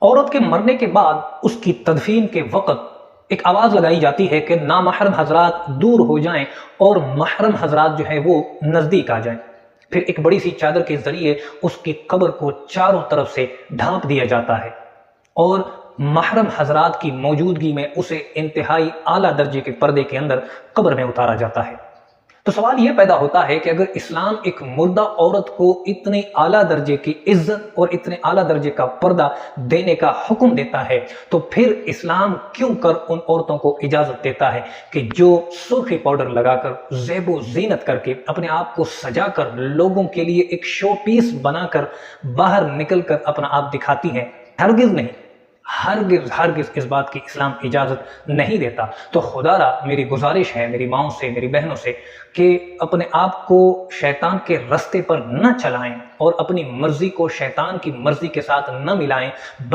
عورت کے مرنے کے بعد اس کی تدفین کے وقت ایک آواز لگائی جاتی ہے کہ نامحرم حضرات دور ہو جائیں اور محرم حضرات جو ہیں وہ نزدیک آ جائیں۔ پھر ایک بڑی سی چادر کے ذریعے اس کی قبر کو چاروں طرف سے ڈھانپ دیا جاتا ہے اور محرم حضرات کی موجودگی میں اسے انتہائی اعلیٰ درجے کے پردے کے اندر قبر میں اتارا جاتا ہے۔ تو سوال یہ پیدا ہوتا ہے کہ اگر اسلام ایک مردہ عورت کو اتنے اعلیٰ درجے کی عزت اور اتنے اعلیٰ درجے کا پردہ دینے کا حکم دیتا ہے تو پھر اسلام کیوں کر ان عورتوں کو اجازت دیتا ہے کہ جو سرخی پاؤڈر لگا کر زیب و زینت کر کے اپنے آپ کو سجا کر لوگوں کے لیے ایک شو پیس بنا کر باہر نکل کر اپنا آپ دکھاتی ہیں؟ ہرگز نہیں، ہرگز اس بات کی اسلام اجازت نہیں دیتا۔ تو خدا را میری گزارش ہے میری ماؤں سے، میری بہنوں سے، کہ اپنے آپ کو شیطان کے رستے پر نہ چلائیں اور اپنی مرضی کو شیطان کی مرضی کے ساتھ نہ ملائیں۔